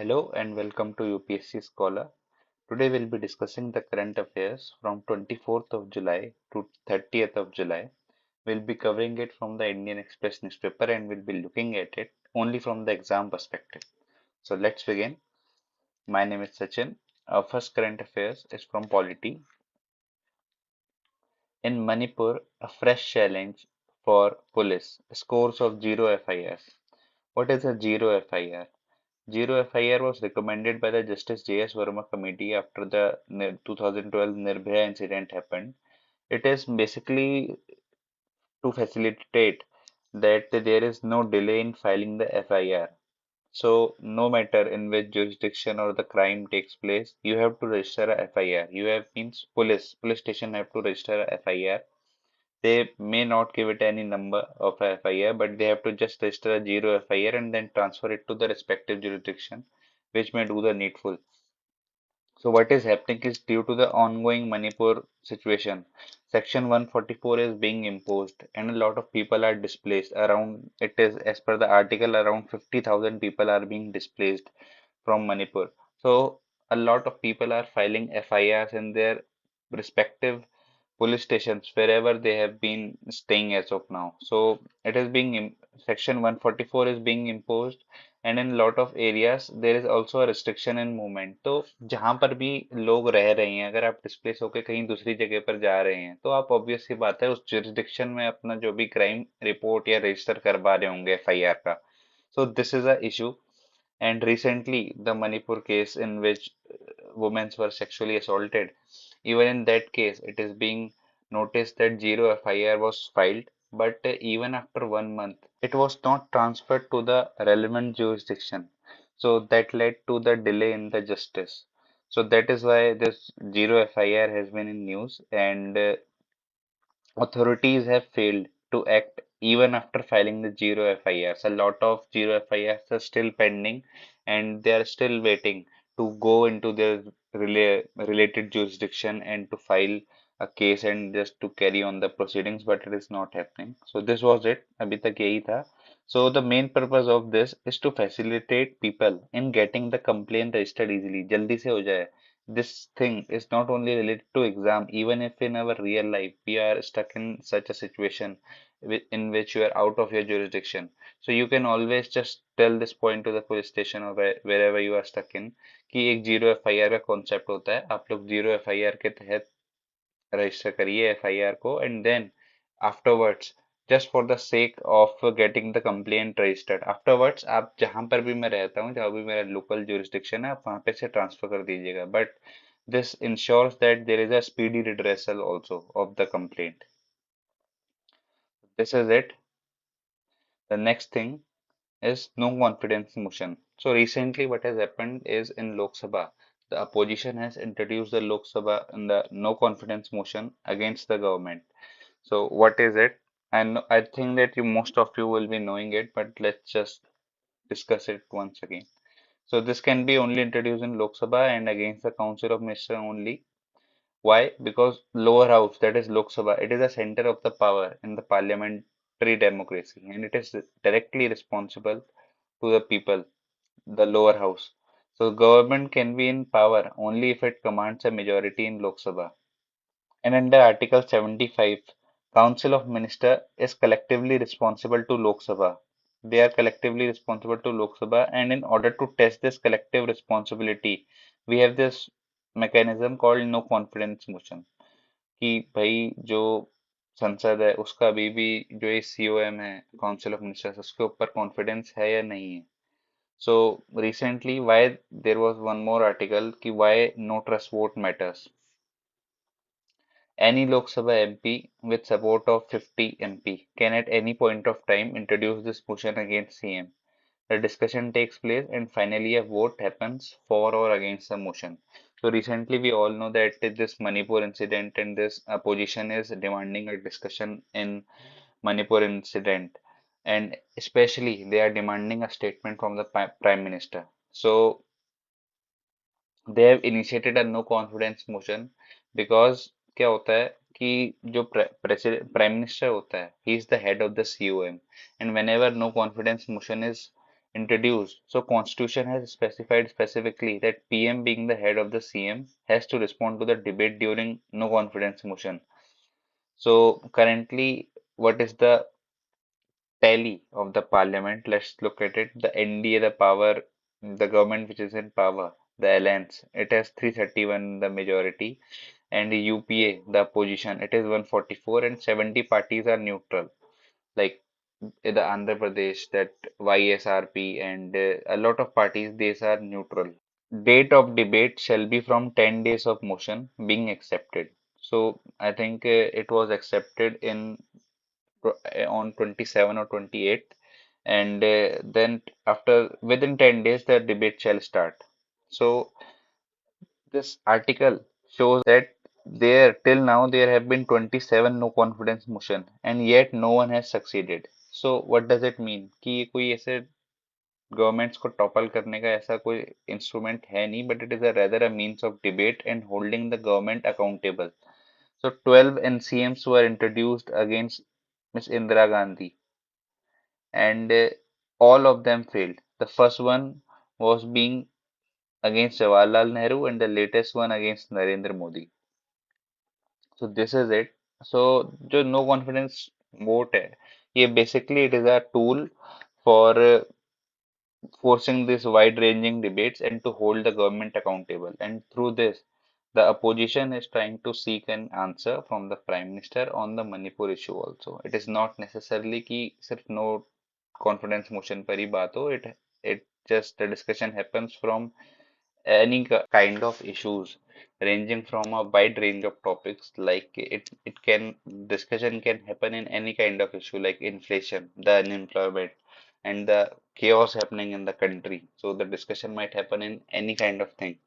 Hello and welcome to UPSC Scholar. Today we'll be discussing the current affairs from 24th of July to 30th of July. We'll be covering it from the Indian Express newspaper and we'll be looking at it only from the exam perspective. So let's begin. My name is Sachin. Our first current affairs is from Polity. In Manipur, a fresh challenge for police. Scores of zero FIRs. What is a zero FIR? Zero FIR was recommended by the Justice J.S. Verma committee after the 2012 Nirbhaya incident happened. It is basically to facilitate that there is no delay in filing the FIR. So, no matter in which jurisdiction or the crime takes place, you have to register a FIR. You have means police station have to register a FIR. They may not give it any number of a FIR, but they have to just register a zero FIR and then transfer it to the respective jurisdiction, which may do the needful. So what is happening is due to the ongoing Manipur situation, Section 144 is being imposed and a lot of people are displaced. Around, it is as per the article, around 50,000 people are being displaced from Manipur. So a lot of people are filing FIRs in their respective police stations wherever they have been staying as of now. So it is being Section 144 is being imposed and in lot of areas there is also a restriction in movement. तो जहाँ पर भी लोग रह रहे हैं अगर आप डिस्प्लेस होकर कहीं दूसरी जगह पर जा रहे हैं तो आप ऑब्वियस सी बात है उस jurisdiction में अपना जो भी क्राइम रिपोर्ट या रजिस्टर करवा रहे होंगे एफआईआर का. So this is a issue. And recently, the Manipur case in which women were sexually assaulted, even in that case, it is being noticed that zero FIR was filed, but even after 1 month, it was not transferred to the relevant jurisdiction. So that led to the delay in the justice. So that is why this zero FIR has been in news, and authorities have failed to act even after filing the zero FIRs. A lot of zero FIRs are still pending and they are still waiting to go into their related jurisdiction and to file a case and just to carry on the proceedings, but it is not happening. So this was it. अभी तक यही था. So the main purpose of this is to facilitate people in getting the complaint registered easily. जल्दी से हो जाए. This thing is not only related to exam, even if in our real life we are stuck in such a situation in which you are out of your jurisdiction. So you can always just tell this point to the police station or wherever you are stuck in कि एक zero FIR का concept होता है. आप लोग zero FIR के तहत register करिए एफआईआर को and then afterwards just for the sake of getting the complaint registered afterwards आप जहां पर भी मैं रहता हूँ जहाँ भी मेरा लोकल jurisdiction है आप वहां पे से ट्रांसफर कर दीजिएगा. But this ensures that there is a speedy redressal also of the complaint. This is it. The next thing is no confidence motion. So recently what has happened is in Lok Sabha, the opposition has introduced the Lok Sabha and the no confidence motion against the government. So what is it? And I think that most of you will be knowing it, but let's just discuss it once again. So this can be only introduced in Lok Sabha and against the Council of Ministers only. Why? Because lower house, that is Lok Sabha, it is a center of the power in the parliamentary democracy and it is directly responsible to the people, the lower house. So government can be in power only if it commands a majority in Lok Sabha. And under Article 75, Council of Minister is collectively responsible to Lok Sabha. They are collectively responsible to Lok Sabha, and in order to test this collective responsibility, we have this mechanism called no confidence motion. कि भाई जो संसद है उसका अभी भी जो ये सीओएम है काउंसिल ऑफ मिनिस्टर्स उसके ऊपर कॉन्फिडेंस है या नहीं है. So recently, why there was one more article कि why no trust vote matters. Any Lok Sabha MP with support of 50 MP can at any point of time introduce this motion against CM. The discussion takes place and finally a vote happens for or against the motion. So recently we all know that this Manipur incident and this opposition is demanding a discussion in Manipur incident and especially they are demanding a statement from the Prime Minister. So they have initiated a no confidence motion because क्या होता है कि जो prime minister होता है he is the head of the COM and whenever no confidence motion is introduced. So Constitution has specified specifically that PM being the head of the CM has to respond to the debate during no confidence motion. So currently, what is the tally of the parliament? Let's look at it. The NDA, the power, the government which is in power, the alliance, it has 331 the majority, and the UPA, the opposition, it is 144, and 70 parties are neutral. Like the Andhra Pradesh, that YSRP, and a lot of parties, these are neutral. Date of debate shall be from 10 days of motion being accepted. So I think it was accepted on 27 or 28, and then after within 10 days the debate shall start. So this article shows that there till now there have been 27 no confidence motion and yet no one has succeeded. So what does it mean कि ये कोई ऐसे governments को topple करने का ऐसा कोई instrument है नहीं, but it is a rather a means of debate and holding the government accountable. So 12 NCMs were introduced against Miss Indira Gandhi, and all of them failed. The first one was being against Jawaharlal Nehru, and the latest one against Narendra Modi. So this is it. So जो no confidence vote है, ये basically it is a tool for forcing these wide-ranging debates and to hold the government accountable. And through this, the opposition is trying to seek an answer from the Prime Minister on the Manipur issue also. It is not necessarily कि सिर्फ no confidence motion पर ही बात हो. It just the discussion happens from any kind of issues ranging from a wide range of topics. Like it can discussion can happen in any kind of issue like inflation, the unemployment, and the chaos happening in the country. So the discussion might happen in any kind of thing.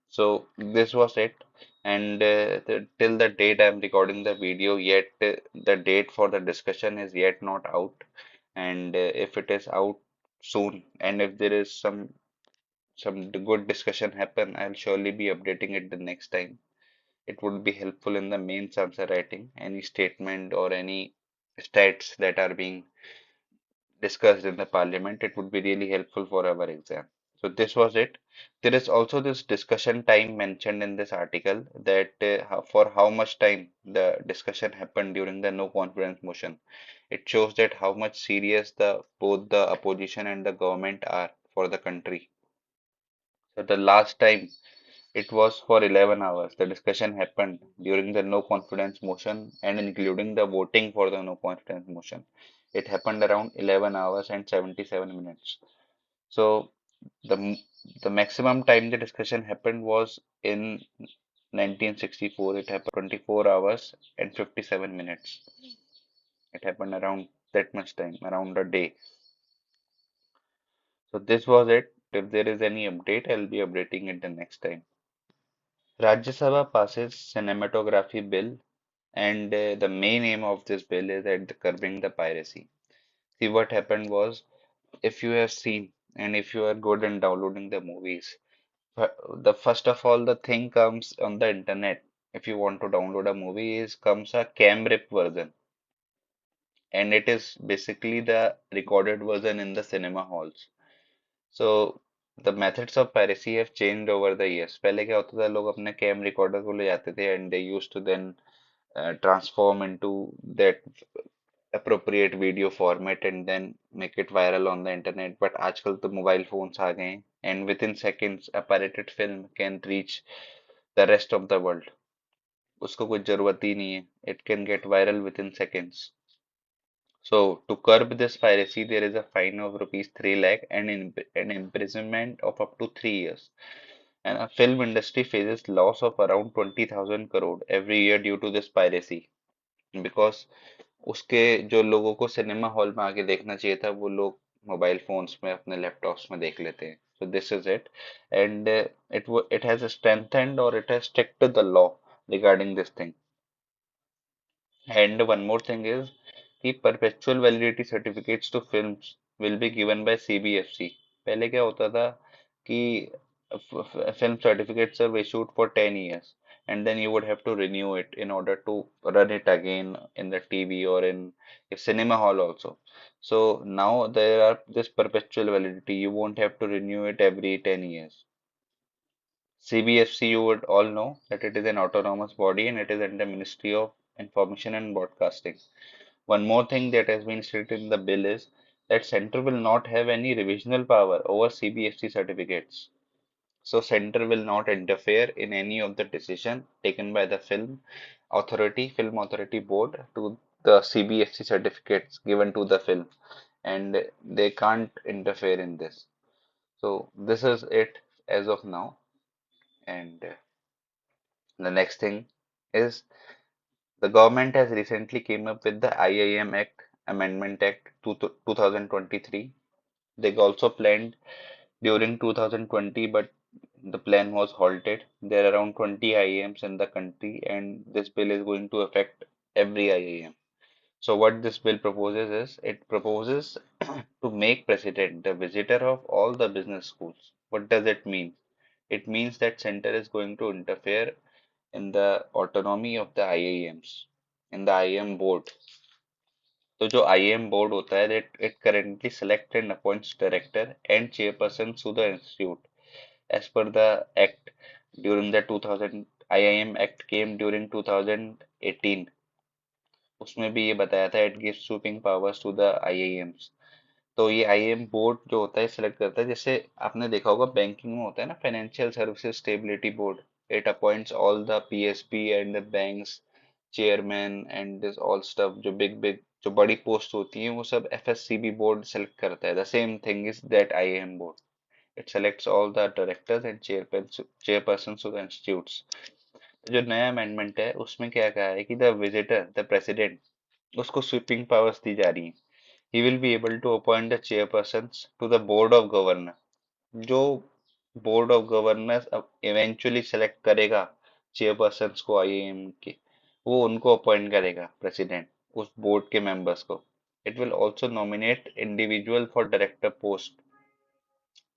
So this was it, and till the date I'm recording the video, yet the date for the discussion is yet not out. And if it is out soon, and if there is some good discussion happen, I'll surely be updating it the next time. It would be helpful in the mains answer writing, any statement or any stats that are being discussed in the parliament. It would be really helpful for our exam. So this was it. There is also this discussion time mentioned in this article that for how much time the discussion happened during the no confidence motion. It shows that how much serious the both the opposition and the government are for the country. So the last time it was for 11 hours. The discussion happened during the no confidence motion and including the voting for the no confidence motion. It happened around 11 hours and 77 minutes. So the the maximum time the discussion happened was in 1964. It happened 24 hours and 57 minutes. It happened around that much time, around a day. So this was it. If there is any update, I'll be updating it the next time. Rajya Sabha passes Cinematography Bill, and the main aim of this bill is at the curbing the piracy. See, what happened was, if you have seen and if you are good in downloading the movies, the first of all the thing comes on the internet. If you want to download a movie, is comes a cam rip version, and it is basically the recorded version in the cinema halls. So the methods of piracy have changed over the years. पहले क्या होता था, लोग अपने cam recorder को ले जाते थे and they used to then transform into that appropriate video format and then make it viral on the internet. But आजकल तो mobile phones आ गए हैं and within seconds a pirated film can reach the rest of the world. उसको कुछ जरूरत ही नहीं है. It can get viral within seconds. So to curb this piracy, there is a fine of rupees 3 lakh and an imprisonment of up to 3 years. And a film industry faces loss of around 20,000 crore every year due to this piracy. Because उसके जो लोगों को cinema hall में आके देखना चाहिए था, वो लोग मोबाइल फोन्स में अपने लैपटॉप्स में देख लेते हैं. So this is it, and it has strengthened or it has stricted the law regarding this thing. And one more thing is the perpetual validity certificates to films will be given by CBFC. पहले क्या होता था कि film certificates are issued for 10 years and then you would have to renew it in order to run it again in the TV or in a cinema hall also. So now there are this perpetual validity. You won't have to renew it every 10 years. CBFC, you would all know that it is an autonomous body and it is under Ministry of Information and Broadcasting. One more thing that has been stated in the bill is that center will not have any revisional power over CBFC certificates. So center will not interfere in any of the decision taken by the film authority board to the CBFC certificates given to the film, and they can't interfere in this. So this is it as of now. And the next thing is the government has recently came up with the IIM Act Amendment Act 2023. They also planned during 2020, but the plan was halted. There are around 20 IIMs in the country, and this bill is going to affect every IIM. So what this bill proposes is it proposes to make president the visitor of all the business schools. What does it mean? It means that center is going to interfere in the autonomy of the IIMs, in the IIM board. तो जो IIM board होता है it currently select and appoints director and chairperson to the institute as per the act during the 2000 IIM Act came during 2018. उसमें भी ये बताया था it gives sweeping powers to the IIMs. तो ये IIM बोर्ड जो होता है सिलेक्ट करता है, जैसे आपने देखा होगा बैंकिंग में होता है ना financial services stability board. It appoints all the PSB and the banks chairman and this all stuff. जो बिग बिग जो बड़ी पोस्ट होती हैं वो सब FSCB बोर्ड सेलेक्ट करता है. The same thing is that IIM board. It selects all the directors and chairperson of the institutes. जो नया अमेंडमेंट है उसमें क्या कहा है कि द विजिटर द प्रेसिडेंट उसको स्वीपिंग पावर्स दी जा रही है. He will be able to appoint the chairpersons to the board of governor. जो board of governors अब eventually select करेगा chairpersons को IIM के, वो उनको appoint करेगा president उस board के members को. It will also nominate individual for director post,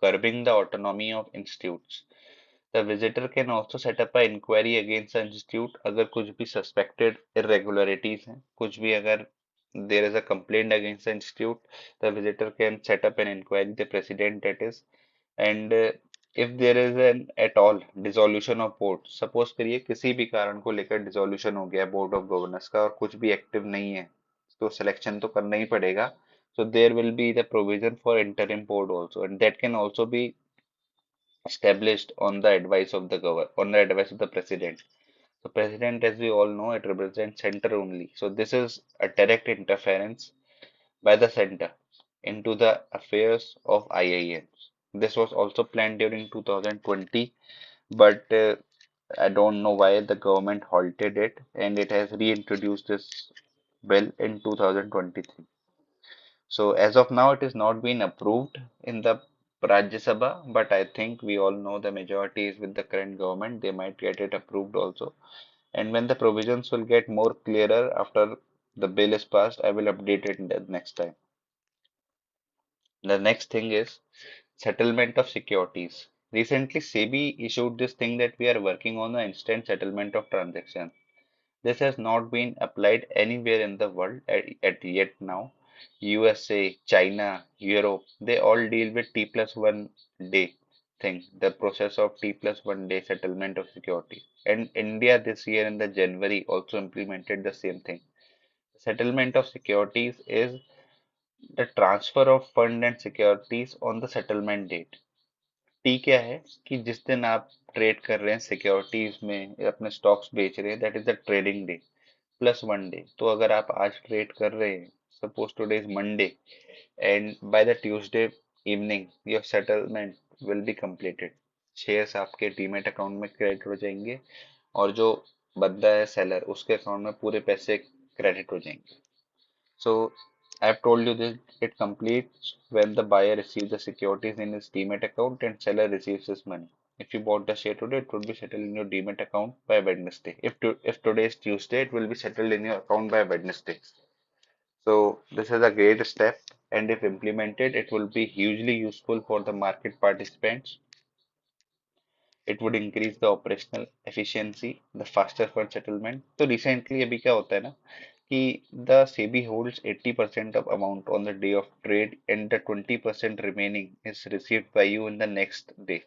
curbing the autonomy of institutes. The visitor can also set up an inquiry against the institute अगर कुछ भी suspected irregularities हैं, कुछ भी अगर there is a complaint against the institute, the visitor can set up an inquiry, the president that is, and if there is an at all dissolution of board, suppose करिए किसी भी कारण को लेकर dissolution हो गया board of governors का और कुछ भी active नहीं है, तो selection तो करना ही पड़ेगा. So there will be the provision for interim board also, and that can also be established on the advice of the on the advice of the president. So president, as we all know, it represents center only. So this is a direct interference by the center into the affairs of IIMs. This was also planned during 2020, but I don't know why the government halted it and it has reintroduced this bill in 2023. So as of now, it is not been approved in the Rajya Sabha, but I think we all know the majority is with the current government. They might get it approved also. And when the provisions will get more clearer after the bill is passed, I will update it the next time. The next thing is settlement of securities. Recently, SEBI issued this thing that we are working on the instant settlement of transactions. This has not been applied anywhere in the world at yet now. USA, China, Europe, they all deal with T+1 day thing, the process of T+1 day settlement of security. And India this year in the January also implemented the same thing. Settlement of securities is the transfer of fund and securities on the settlement date. T क्या है कि जिस दिन आप trade कर रहे हैं securities में या अपने स्टॉक्स बेच रहे हैं, that is the trading day +1 day. तो अगर आप आज ट्रेड कर रहे हैं, suppose today is Monday, and by the Tuesday evening your settlement will be completed. Shares आपके डीमेट अकाउंट में क्रेडिट हो जाएंगे और जो बंदा है सेलर उसके अकाउंट में पूरे पैसे क्रेडिट हो जाएंगे. So I've told you this, it completes when the buyer receives the securities in his Demat account and seller receives his money. If you bought the share today, it will be settled in your Demat account by Wednesday. If today is Tuesday, it will be settled in your account by Wednesday. So this is a great step, and if implemented, it will be hugely useful for the market participants. It would increase the operational efficiency, the faster fund settlement. तो recently अभी क्या होता है ना कि the SEBI holds 80% of amount on the day of trade and the 20% remaining is received by you in the next day.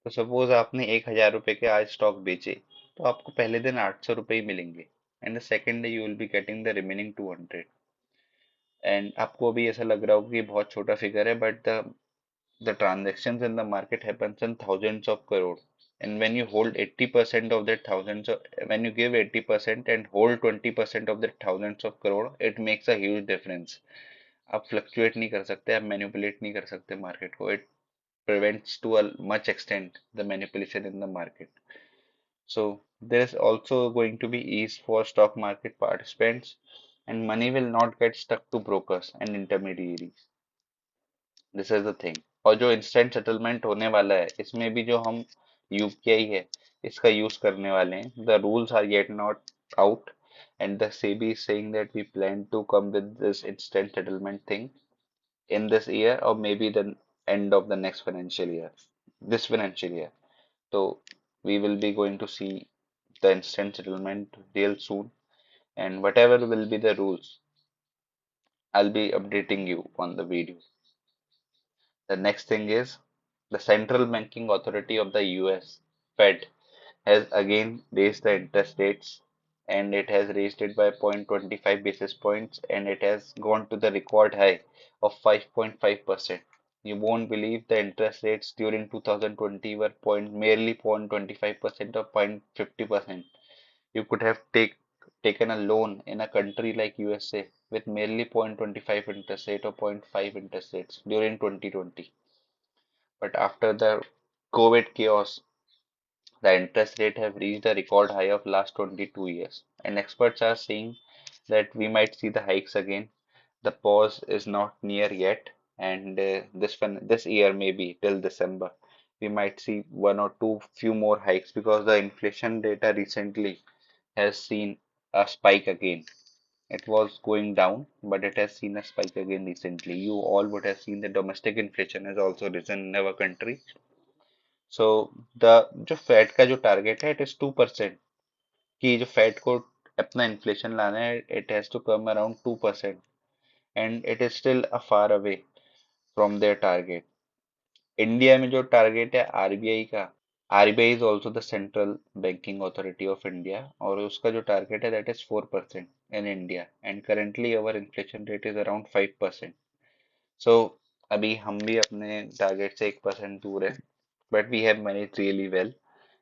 तो suppose आपने 1,000 रुपए के आज स्टॉक बेचे तो आपको पहले दिन 800 रुपए ही मिलेंगे and the second day you will be getting the remaining 200 and आपको अभी ऐसा लग रहा होगा कि बहुत छोटा फिगर है but the transactions in the market happens in thousands of crore and when you hold 80% of that thousands of, when you give 80% and hold 20% of that thousands of crore it makes a huge difference. आप fluctuate नहीं कर सकते, आप manipulate नहीं कर सकते market को. It prevents to a much extent the manipulation in the market. So there is also going to be ease for stock market participants and money will not get stuck to brokers and intermediaries. This is the thing. और जो instant settlement होने वाला है इसमें भी जो हम UPI है इसका यूज करने वाले हैं. The rules are yet not out and the SEBI is saying that we plan to come with this instant settlement thing in this year or maybe the end of the next financial year, this financial year. So we will be going to see the instant settlement real soon, and whatever will be the rules, I'll be updating you on the video. The next thing is the Central Banking Authority of the US, Fed, has again raised the interest rates and it has raised it by 0.25 basis points and it has gone to the record high of 5.5%. You won't believe the interest rates during 2020 were merely 0.25% or 0.50%. You could have taken a loan in a country like USA with merely 0.25 interest rate or zero point 0.5 interest rates during 2020. But after the COVID chaos, the interest rate have reached a record high of last 22 years, and experts are saying that we might see the hikes again. The pause is not near yet, and this year maybe till December, we might see one or two few more hikes because the inflation data recently has seen a spike again. It was going down, but it has seen a spike again recently. You all would have seen the domestic inflation has also risen in our country. So the जो fat का जो target है it is 2%. कि जो fat को अपना inflation लाना है it has to come around 2% and it is still a far away from their target. India में जो टारगेट है आरबीआई का, RBI is also the central banking authority of India और उसका जो टारगेट है that is 4% in India and currently our inflation rate is around 5%. So अभी हम भी अपने टारगेट से 1% दूर है but we have managed really well.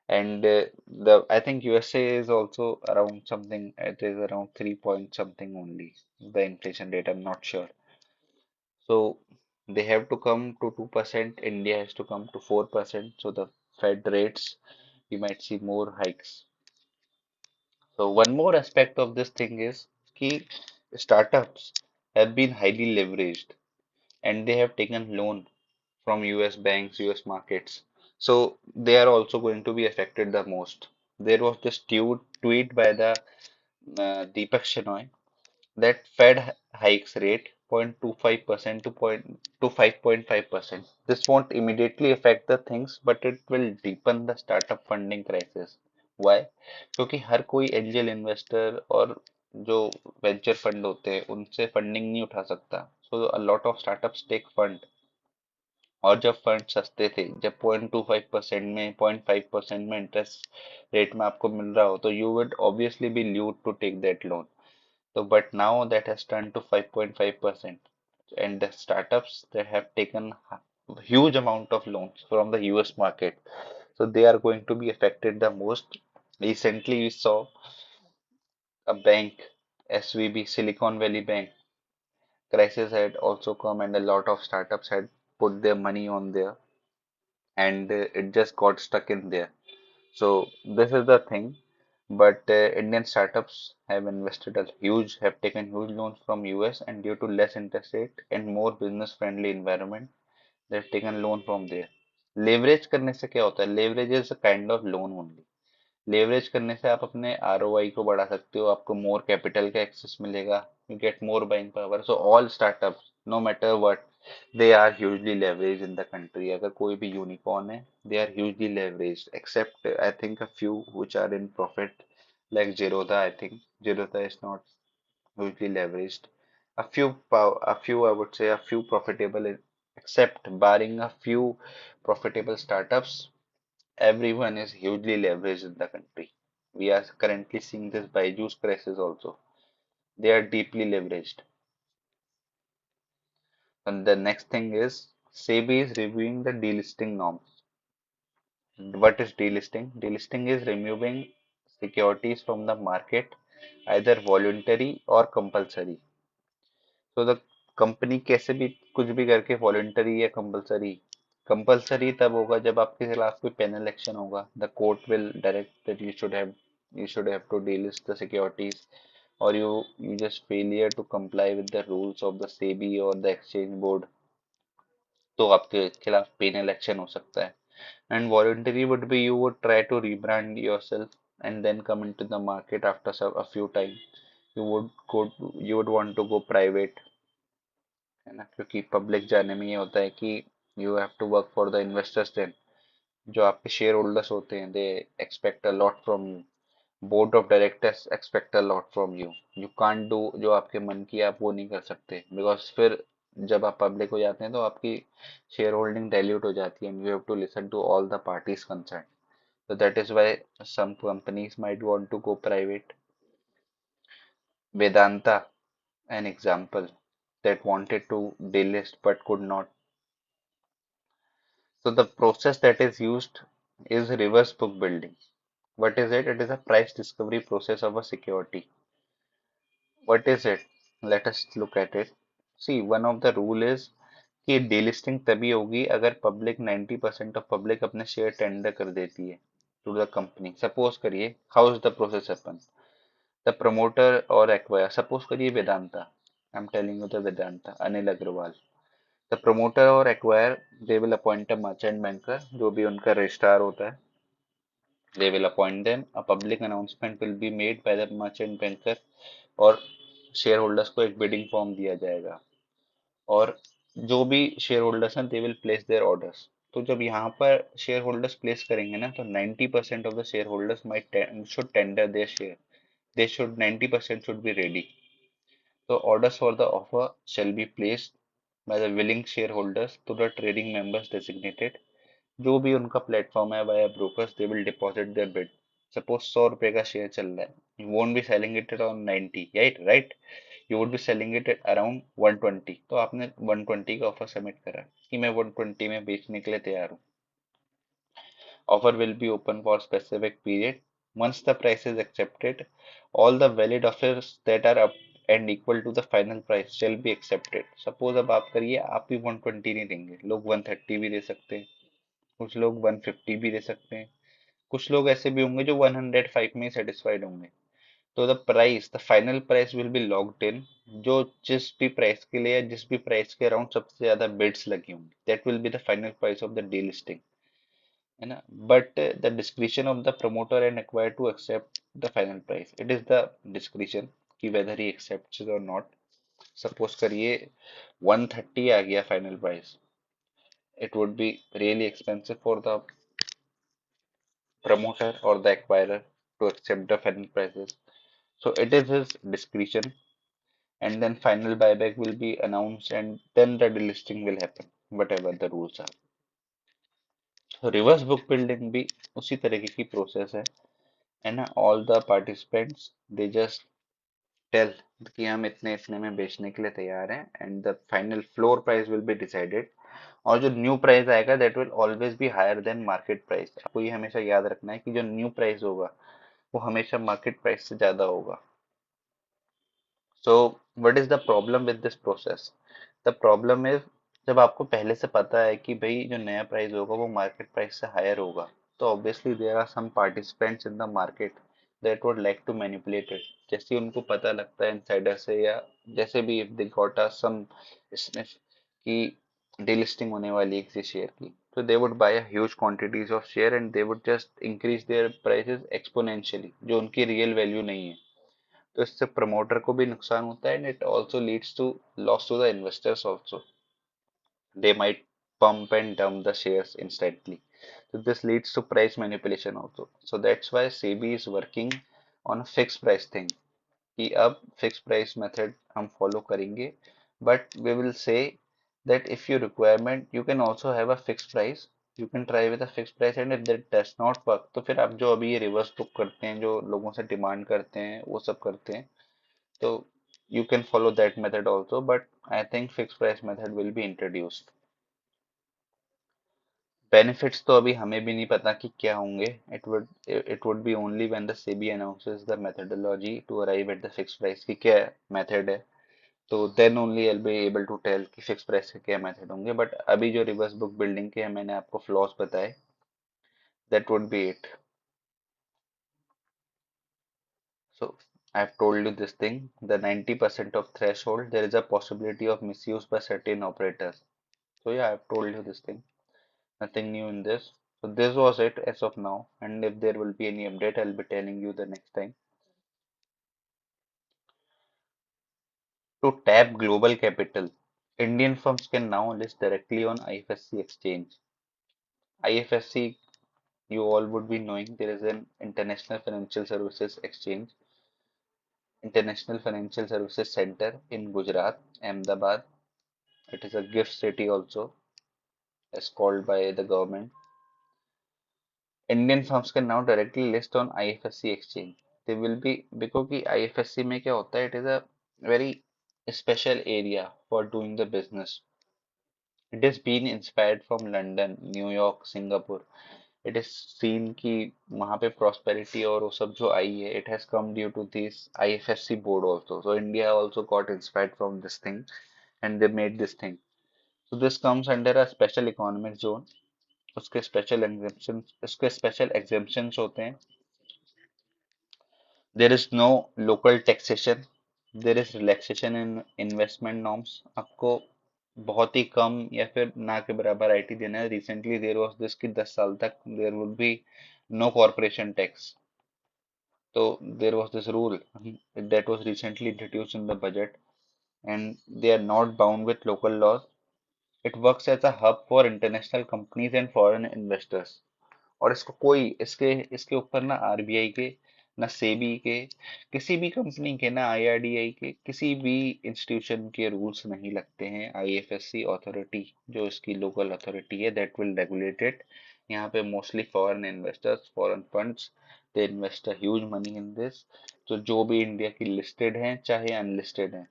And the I think USA is also around something. It is around 3 point something only. The inflation rate, I'm not sure. So they have to come to 2%. India has to come to 4%. So the Fed rates, we might see more hikes. So one more aspect of this thing is key startups have been highly leveraged and they have taken loan from US banks, US markets. So they are also going to be affected the most. There was this tweet by the Deepak Shenoy that Fed hikes rate 0.25% to 5.5%. This won't immediately affect the things, but it will deepen the startup funding crisis. Why? क्योंकि हर कोई angel investor और जो venture fund होते हैं उनसे funding नहीं उठा सकता. So a lot of startups take fund और जब फंड सस्ते थे, जब 0.25% में 0.5% में इंटरेस्ट रेट में आपको मिल रहा हो तो you would obviously be lured to take that loan. So but now that has turned to 5.5% and the startups that have taken huge amount of loans from the US market. So they are going to be affected the most. Recently we saw a bank, SVB, Silicon Valley Bank, crisis had also come and a lot of startups had put their money on there and it just got stuck in there. So this is the thing. But Indian startups have invested a huge, have taken huge loans from US and due to less interest rate and more business friendly environment, they have taken loan from there. Leverage करने से क्या होता है? Leverage is a kind of loan only. Leverage करने से आप अपने ROI को बढ़ा सकते हो, आपको मोर कैपिटल का एक्सेस मिलेगा, you get more buying power. So all startups no matter what They are hugely leveraged in the country. अगर कोई भी यूनिकॉर्न है, they are hugely leveraged. Except I think a few which are in profit, like Zerodha. I think Zerodha is not hugely leveraged. A few I would say a few profitable, except barring a few profitable startups, everyone is hugely leveraged in the country. We are currently seeing this Byju's crisis also. They are deeply leveraged. And the next thing is SEBI is reviewing the delisting norms. What is delisting? Delisting is removing securities from the market, either voluntary or compulsory. तो the company कैसे भी कुछ भी करके voluntary या compulsory, compulsory तब होगा जब आपके खिलाफ कोई पेनल एक्शन होगा. The court will direct that you should have to delist the securities, or you just failure to comply with the rules of the SEBI or the exchange board, तो आपके खिलाफ पेनल एक्शन हो सकता है. And voluntary would be you would try to rebrand yourself and then come into the market after a few time. You would want to go private, है ना, क्योंकि public जाने में ये होता है कि you have to work for the investors. Then जो आपके शेयर होल्डर्स होते हैं, they expect a lot from you. Board of directors expect a lot from you. You can't do जो आपके मन की आप वो नहीं कर सकते, बिकॉज फिर जब आप पब्लिक हो जाते हैं तो आपकी शेयर होल्डिंग डाइल्यूट हो जाती है, and you have to listen to all the parties concern. So that is why some companies might want to go private. Vedanta, an example, that wanted to delist but could not. So the process that is used is reverse book building. What is it? It is a price discovery process of a security. What is it? Let us look at it. See, one of the rule is कि delisting तभी होगी अगर public 90% of public अपने share tender कर देती है to the company. Suppose करिए, how is the process happen. The promoter और एक्वायर, सपोज करिए Vedanta, I am telling you the Vedanta, Anil Agarwal. The promoter और acquire, they will appoint a merchant banker, जो भी उनका रजिस्ट्रार होता है. They will appoint them. A public announcement will be made by the merchant banker, और share holders को एक bidding form दिया जाएगा, और जो भी शेयर होल्डर्स हैं they will place there orders. तो जब यहाँ पर शेयर होल्डर्स प्लेस करेंगे ना, तो 90% of the share holders might should tender their share. They should 90% should be ready. So orders for the offer shall be placed by the willing shareholders to the trading members designated. जो भी उनका platform है via brokers, they will deposit their bid. Suppose 100 रुपए का share चल रहा है, you won't be selling it around 90, right. You would be selling it around 120. तो आपने 120 का ऑफर सबमिट करा कि मैं 120 में बेचने के लिए तैयार हूँ. Offer will be open for specific period. Once the price is accepted, all the valid offers that are up and equal to the final price shall be accepted. Suppose अब आप करिए, आप भी 120 नहीं देंगे, लोग 130 भी दे सकते हैं, कुछ लोग 150 भी दे सकते हैं, कुछ लोग ऐसे भी होंगे जो 105 में सेटिस्फाइड होंगे. तो the final price will B locked in. जो जिस भी प्राइस के लिए या जिस भी प्राइस के अराउंड सबसे ज्यादा बिड्स लगी होंगी, that will be the final price of the day listing, है ना. But the discretion of the promoter and acquire to accept the final price, it is the discretion कि वेदर ही एक्सेप्ट्स और not. Suppose करिए 130 आ गया final price, it would be really expensive for the promoter or the acquirer to accept the final prices. So it is his discretion, and then final buyback will be announced, and then the delisting will happen, whatever the rules are. So reverse book building भी उसी तरीके की process है ना. All the participants they just tell कि हम इतने इतने में बेचने के लिए तैयार हैं, and the final floor price will be decided. और जो न्यू प्राइस आएगा that will always be higher than market price. आपको ये हमेशा याद रखना है कि जो न्यू प्राइस होगा वो हमेशा मार्केट प्राइस से ज्यादा होगा. So what is the problem with this process? The problem is, जब आपको पहले से पता है कि भाई जो नया प्राइस होगा वो मार्केट प्राइस से हायर होगा, तो obviously there are some participants in the market that would like to manipulate it. जैसे उनको पता लगता है इनसाइडर से, या जैसे भी if they got a some sniff कि डीलिस्टिंग होने वाली है किसी शेयर की, तो they would buy huge quantities of share and they would just increase their prices exponentially, जो उनकी रियल वैल्यू नहीं है. तो इससे प्रमोटर को भी नुकसान होता है, and it also leads to loss to the investors also. They might pump and dump the shares instantly. So this leads to price manipulation also. So that's why SEBI is working on a fixed price thing कि अब fixed price method हम follow करेंगे, but we will say that if your requirement you can also have a fixed price, you can try with a fixed price, and if that does not work तो फिर आप जो अभी ये reverse book करते हैं, जो लोगों से डिमांड करते हैं, वो सब करते हैं, तो you can follow that method also, but I think fixed price method will be introduced. Benefits तो अभी हमें भी नहीं पता कि क्या होंगे. It would be only when the SEBI announces the methodology to arrive at the fix price की क्या मेथड है, तो then only I be able to tell कि फिक्स प्राइस के क्या मेथड होंगे. बट अभी जो रिवर्स बुक बिल्डिंग के हैं मैंने आपको फ्लॉस बताए, that would be it. So I have told you this thing, the 90% of threshold there is a possibility of misuse by certain operators. So yeah, I have told you this thing. Nothing new in this. So this was it as of now, and if there will be any update, I'll be telling you the next time. To tap global capital, Indian firms can now list directly on IFSC exchange. IFSC, you all would be knowing, there is an International Financial Services Exchange, International Financial Services Center in Gujarat, Ahmedabad. It is a gift city also, as called by the government. Indian firms can now directly list on IFSC exchange. They will be, because कि IFSC में क्या होता है, it is a very special area for doing the business. It is been inspired from London, New York, Singapore. It is seen कि वहाँ पे prosperity और वो सब जो आई है, it has come due to this IFSC board also. So India also got inspired from this thing and they made this thing. So this comes under a special economic zone. उसके special exemptions होते हैं. There is no local taxation. There is relaxation in investment norms. आपको बहुत ही कम या फिर ना के बराबर आईटी देना है. रिसेंटली देर वॉज दिस कि 10 साल तक there would be no corporation tax. तो there was this rule that was recently introduced in the budget, and they are not bound with local laws. It works as a hub for international companies and foreign investors. और इसको कोई इसके इसके ऊपर ना RBI के, ना सेबी के, किसी भी कंपनी के, ना आईआरडीआई के, किसी भी इंस्टीट्यूशन के रूल्स नहीं लगते हैं. आईएफएससी अथॉरिटी जो इसकी लोकल अथॉरिटी है, दैट विल रेगुलेट इट. यहाँ पे mostly foreign investors, foreign funds, they invest a huge money in this. तो जो भी इंडिया की लिस्टेड हैं चाहे अनलिस्टेड हैं,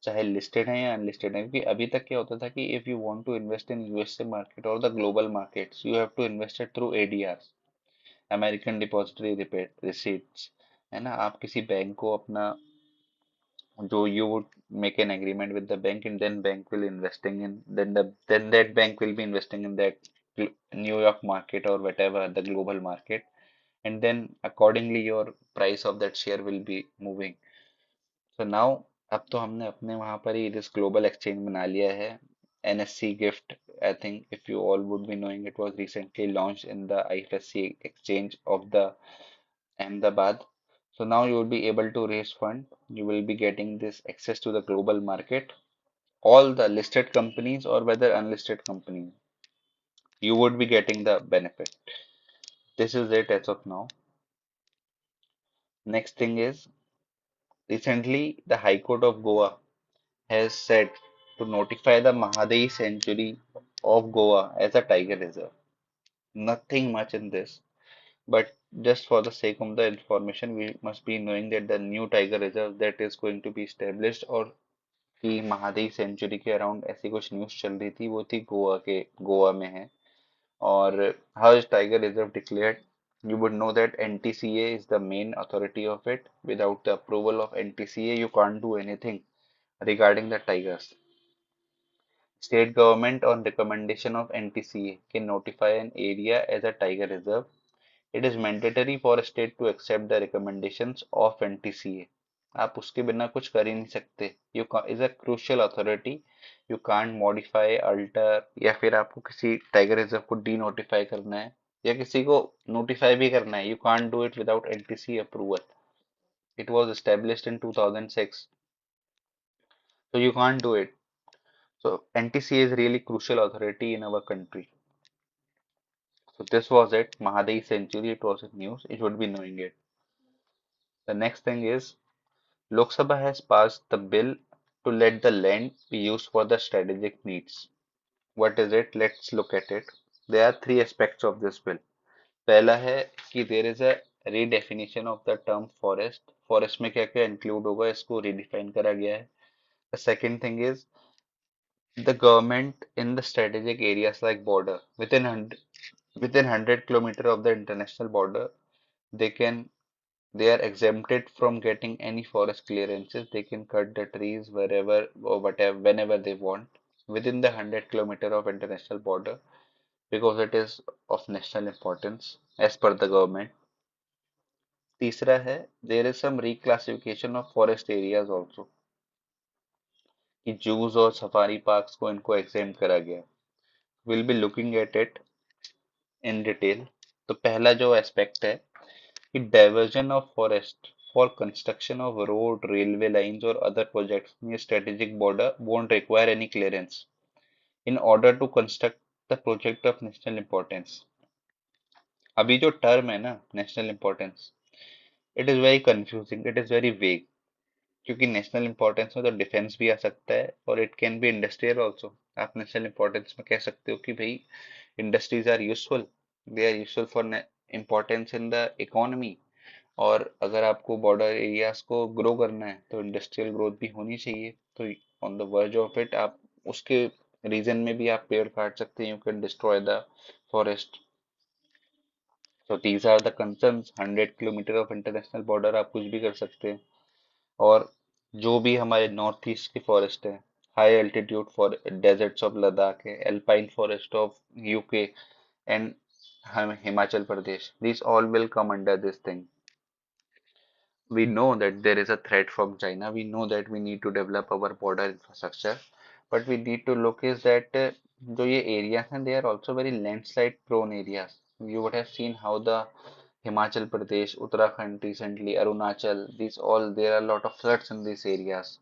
चाहे लिस्टेड है या अनलिस्टेड है, क्योंकि अभी तक क्या होता था कि if you want to invest in USA market और the global markets, you have to invest it through ADR, American depository receipts. है ना, आप किसी बैंक को अपना, जो you would make an agreement with the bank, and then bank will investing in, then that bank will be investing in that New York market और whatever the global market, and then accordingly your price of that share will be moving. So now, अब तो हमने अपने वहां पर ही this global exchange बना लिया है. NSC gift, I think if you all would be knowing, it was recently launched in the IFSC exchange of the Ahmedabad. So now you will be able to raise fund. You will be getting this access to the global market. All the listed companies or whether unlisted companies, you would be getting the benefit. This is it as of now. Next thing is, recently the High Court of Goa has said to notify the Mhadei Sanctuary of Goa as a tiger reserve. Nothing much in this, but just for the sake of the information, we must be knowing that the new tiger reserve that is going to be established, और कि Mahadei century के around ऐसी कुछ news चल रही थी, वो थी गोवा में है. और how is tiger reserve declared? You would know that NTCA is the main authority of it. Without the approval of NTCA, you can't do anything regarding the tigers. State government on recommendation of NTCA can notify an area as a tiger reserve. It is mandatory for a state to accept the recommendations of NTCA. आप उसके बिना कुछ कर ही नहीं सकते. You is a crucial authority. You can't modify, alter, या फिर आपको किसी टाइगर रिजर्व को डी नोटिफाई करना है या किसी को नोटिफाई भी करना है, you can't do it without NTCA approval. It was established in 2006, so you can't do it. So NTC is really crucial authority in our country. So this was it. Mhadei Sanctuary. It was in news. You should be knowing it. The next thing is Lok Sabha has passed the bill to let the land be used for the strategic needs. What is it? Let's look at it. There are three aspects of this bill. पहला है कि there is a redefinition of the term forest. Forest में क्या क्या include होगा इसको redefine करा गया है. The second thing is the government in the strategic areas like border within 100 kilometer of the international border, they can they are exempted from getting any forest clearances. They can cut the trees wherever or whatever whenever they want within the 100 kilometer of international border because it is of national importance as per the government. तीसरा है there is some reclassification of forest areas also कि juice और safari parks को इनको exempt करा गया. We'll be looking at it in detail. तो पहला जो एस्पेक्ट है कि diversion of forest for construction of road railway lines और other projects near strategic border won't require any clearance in order to construct the project of national importance. अभी जो term है ना national importance it is very confusing, it is very vague. क्योंकि national importance में तो defence भी आ सकता है और it can be industrial also. आप नेशनल इंपॉर्टेंस में कह सकते हो कि भाई industries are useful, they are useful for importance in the economy. और अगर आपको बॉर्डर एरियाज को ग्रो करना है तो इंडस्ट्रियल ग्रोथ भी होनी चाहिए. तो on the verge of it आप उसके रीजन में भी आप पेड़ काट सकते हैं. You can destroy the forest. So these are the concerns. 100 kilometre of international border आप कुछ भी कर सकते हैं. और जो भी हमारे नॉर्थ ईस्ट की फॉरेस्ट है, high altitude for deserts of Ladakh है, alpine forest of UK and Himachal Pradesh, these all will come under this thing. We know that there is a threat from China. We know that we need to develop our border infrastructure, but we need to look is that जो ये areas हैं, they are also very landslide prone areas. You would have seen how the Himachal Pradesh, Uttarakhand recently, Arunachal, these all there are a lot of floods in these areas.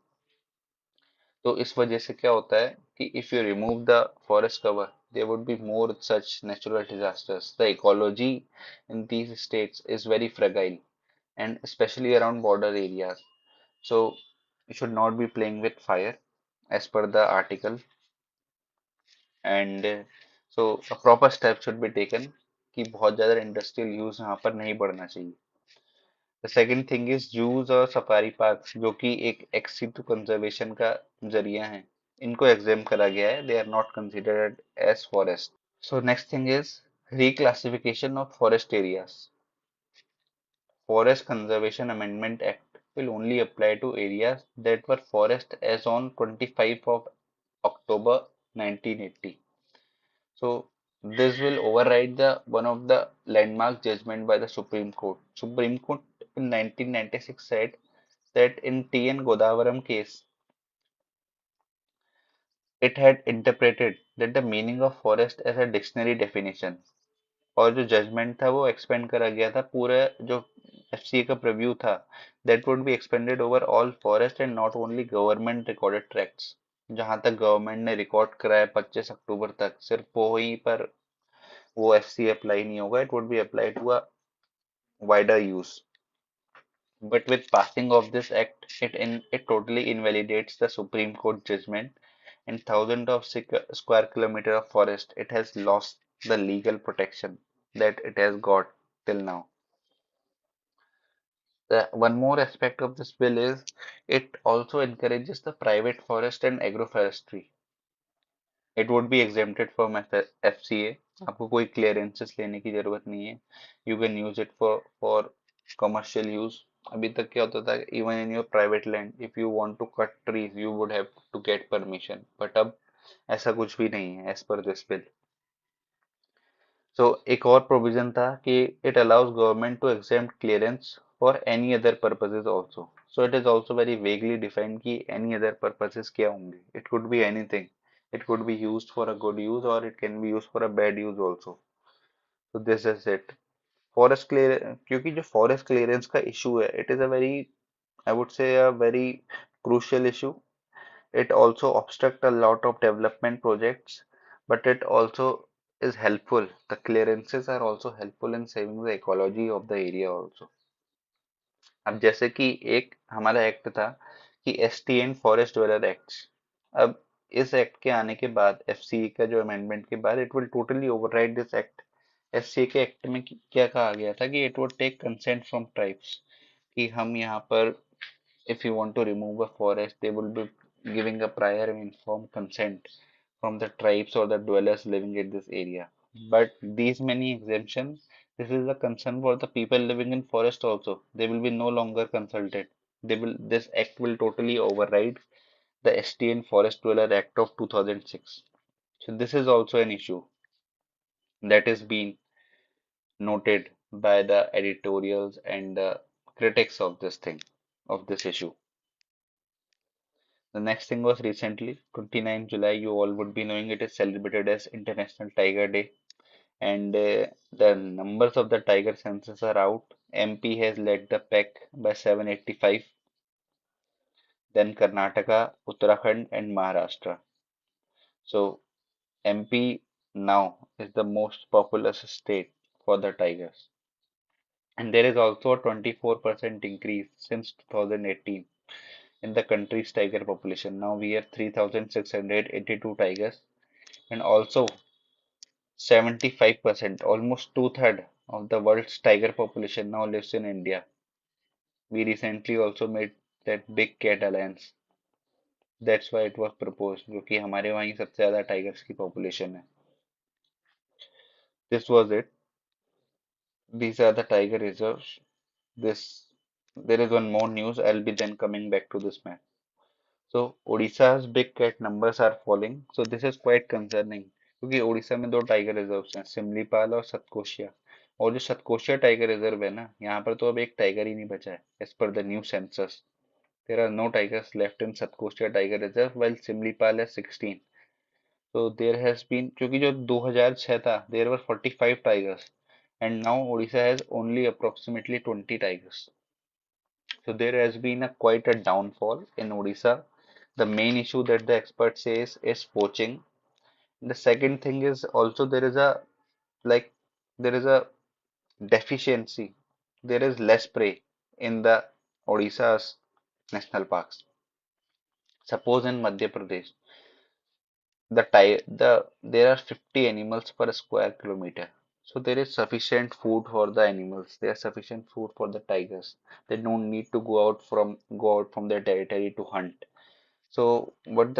तो इस वजह से क्या होता है कि if you remove the forest cover, there would be more such natural disasters. The ecology in these states is very fragile and especially around border areas. So you should not be playing with fire as per the article. And so a proper step should be taken कि बहुत ज़्यादा industrial use यहाँ पर नहीं बढ़ना चाहिए. The second thing is juice और safari park जो कि एक एक्सिट कंजर्वेशन का जरिया है, इनको एग्जाम करा गया है. They are not considered as forest. So next thing is reclassification of forest areas. Forest Conservation Amendment Act will only apply to areas that were forest as on 25 of October 1980. So this will override the one of the landmark judgment by the Supreme Court. Supreme Court in 1996 said that in T.N. Godavaram case, it had interpreted that the meaning of forest as a dictionary definition. और जो judgement था वो expand करा गया था पूरे जो FCA का प्रीव्यू था, that would be expanded over all forest and not only government recorded tracts. जहां तक गवर्नमेंट ने रिकॉर्ड कराया 25 अक्टूबर तक, सिर्फ वो ही पर वो एफसीए अप्लाई नहीं होगा. It would be apply to a wider use. But with passing of this act, it totally invalidates the Supreme Court judgment, and thousands of square kilometer of forest it has lost the legal protection that it has got till now. The one more aspect of this bill is it also encourages the private forest and agroforestry. It would be exempted from FCA. आपको कोई clearances लेने की जरूरत नहीं है. You can use it for commercial use. अभी तक क्या होता था, even in your private land, if you want to cut trees, you would have to get permission. But अब ऐसा कुछ भी नहीं है as per this bill. So एक और प्रोविजन था कि it allows government to exempt clearance for any other purposes also. So it is also very vaguely defined कि any other purposes क्या होंगे. It could be anything. It could be used for a good use or it can be used for a bad use also. So this is it. Forest clear क्योंकि जो forest clearance का issue है, it is a very, I would say a very crucial issue. it also obstruct a lot of development projects, but it also is helpful. The clearances are also helpful in saving the ecology of the area also. अब जैसे कि एक हमारा act था कि ST and forest dweller act, अब इस act के आने के बाद एफसीए का जो अमेंडमेंट के बाद it will totally override this act. FCA के एक्ट में क्या कहा गया था कि it would take consent from tribes, कि हम यहाँ पर if you want to remove a forest, they will be giving a prior and informed consent from the tribes or the dwellers living in this area. But these many exemptions, this is a concern for the people living in forest also. They will be no longer consulted. This act will totally override the STN Forest Dweller Act of 2006. So this is also an issue that is being noted by the editorials and the critics of this thing, of this issue. The next thing was recently, 29th July, you all would be knowing it is celebrated as International Tiger Day. And the numbers of the Tiger Census are out. MP has led the pack by 785, then Karnataka, Uttarakhand, and Maharashtra. So MP now is the most populous state for the tigers. And there is also a 24% increase since 2018 in the country's tiger population. Now we have 3,682 tigers, and also 75%, almost two-thirds of the world's tiger population now lives in India. We recently also made that big cat alliance. That's why it was proposed, क्योंकि हमारे वहीं सबसे ज्यादा tigers की population है. This was it. These are the tiger reserves. This There is one more news. I'll be then coming back to this map. So Odisha's big cat numbers are falling. So this is quite concerning, क्योंकि उड़ीसा में दो tiger reserves हैं, सिमलीपाल और सतकोशिया। और जो Satkosia tiger reserve है ना, यहाँ पर तो अब एक टाइगर ही नहीं बचा है as per the new census. There are no tigers left in Satkosia tiger reserve while Similipal है 16। so there has been, क्योंकि जो 2006 था there were 45 tigers and now Odisha has only approximately 20 tigers. So there has been a quite a downfall in Odisha. The main issue that the expert says is poaching. The second thing is also there is a, like, there is a deficiency. There is less prey in the Odisha's national parks. Suppose in Madhya Pradesh, there are 50 animals per square kilometer. So there is sufficient food for the animals. There is sufficient food for the tigers. They don't need to go out from their territory to hunt. So what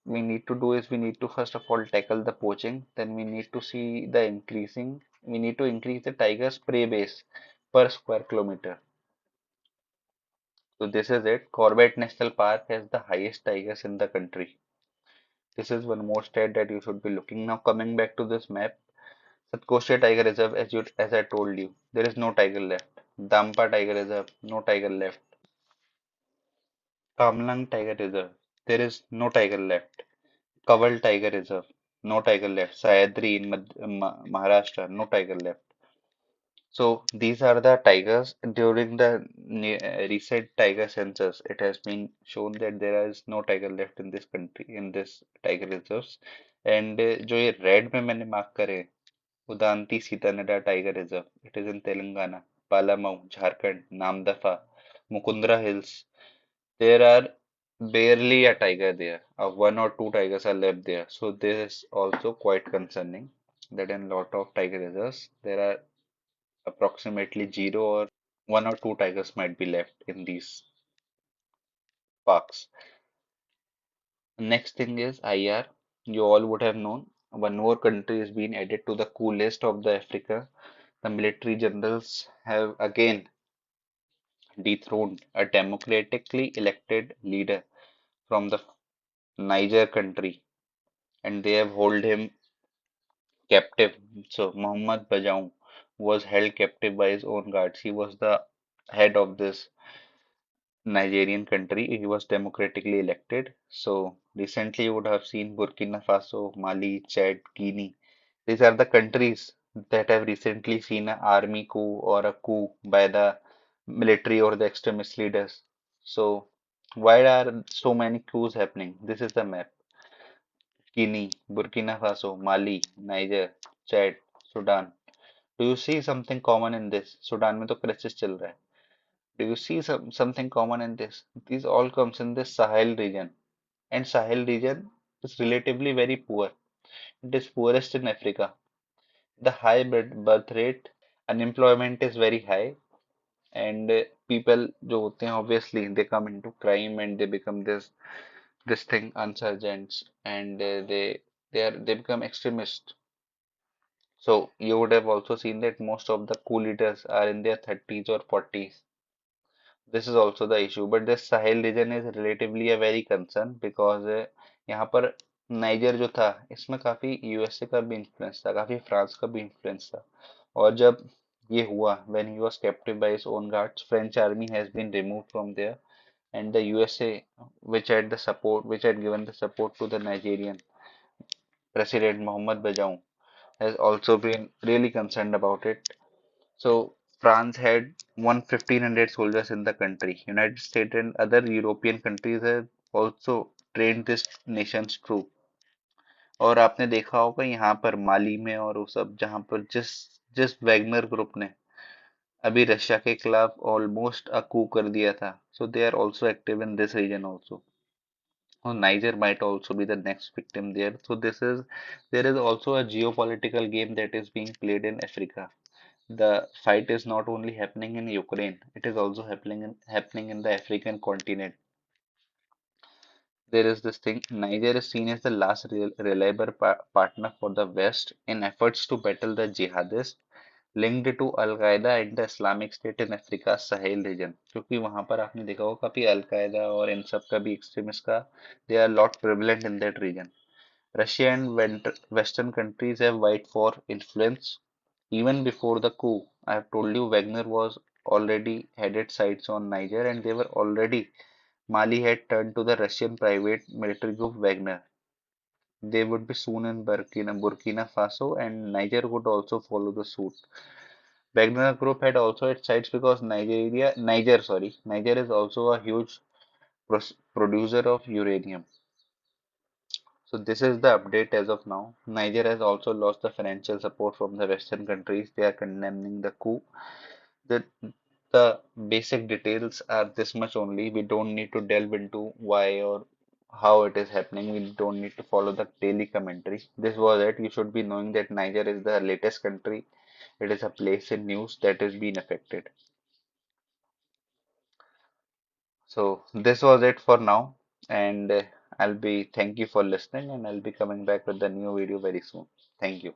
we need to do is we need to first of all tackle the poaching. Then we need to see the increasing. We need to increase the tiger's prey base per square kilometer. So this is it. Corbett National Park has the highest tigers in the country. This is one more state that you should be looking. Now coming back to this map, Satkoshia Tiger Reserve, as I told you, there is no tiger left. Dampa Tiger Reserve, no tiger left. Kamlang Tiger Reserve, there is no tiger left. Kaval Tiger Reserve, no tiger left. Sayadri in Maharashtra, no tiger left. So these are the tigers. During the recent tiger census, it has been shown that there is no tiger left in this country, in this tiger reserves. And जो ये red में मैंने mark करे, Udanti Sitanadi tiger reserve, it is in Telangana, Palamau, Jharkhand, Namdapha, Mukundra Hills. There are barely a tiger there. One or two tigers are left there. So this is also quite concerning that in lot of tiger reserves there are approximately zero or one or two tigers might be left in these parks. Next thing is IR. You all would have known one more country is being added to the coup list of the Africa. The military generals have again dethroned a democratically elected leader from the Niger country, and they have held him captive. So Muhammad Bazoum was held captive by his own guards. He was the head of this Nigerian country. He was democratically elected. So recently you would have seen Burkina Faso, Mali, Chad, Guinea. These are the countries that have recently seen an army coup or a coup by the military or the extremist leaders. So Why are so many coups happening? This is the map. Guinea, Burkina Faso, Mali, Niger, Chad, Sudan. Do you see something common in this? Sudan में तो crisis चल रहा है. Do you see something common in this? These all comes in this Sahel region, and Sahel region is relatively very poor. It is poorest in Africa. The high birth rate, unemployment is very high, and people जो होते हैं obviously they come into crime and they become this thing insurgents, and they become extremists. So you would have also seen that most of the coup leaders are in their 30s or 40s. This is also the issue, but this Sahel region is relatively a very concern because यहाँ पर niger जो था इसमें काफी USA का भी influence था, काफी फ्रांस का भी इन्फ्लुएंस था, और जब ये हुआ when he was captured by his own guards, French army has been removed from there, and the USA, which had given the support to the Nigerian President Mohamed Bazoum, has also been really concerned about it. So France had 1,500 soldiers in the country. United States and other European countries have also trained this nation's troops. और आपने देखा होगा यहाँ पर माली में और वो सब जहाँ पर जिस जिस वैगनर ग्रुप ने अभी रशिया के खिलाफ ऑलमोस्ट अ coup कर दिया था, so they are also active in this region also. Oh, Niger might also be the next victim there. So there is also a geopolitical game that is being played in Africa. The fight is not only happening in Ukraine, it is also happening in the African continent. There is this thing, Niger is seen as the last reliable partner for the West in efforts to battle the jihadists linked to Al Qaeda and the Islamic State in Africa Sahel region. क्योंकि वहां पर आपने देखा होगा काफी अल कायदा और इन सब का भी extremist का they are lot prevalent in that region. Russia and Western countries have vied for influence. Even before the coup, I have told you Wagner was already headed sites on Niger, and they were already Mali had turned to the Russian private military group Wagner. They would be soon in Burkina Faso, and Niger would also follow the suit. Wagner Group had also its sites because Niger is also a huge producer of uranium. So this is the update as of now. Niger has also lost the financial support from the Western countries. They are condemning the coup. The, the basic details are this much only. We don't need to delve into why or how it is happening. We don't need to follow the daily commentary. This was it. You should be knowing that Niger is the latest country. It is a place in news that is being affected. So this was it for now, and I'll be thank you for listening, and I'll be coming back with the new video very soon. Thank you.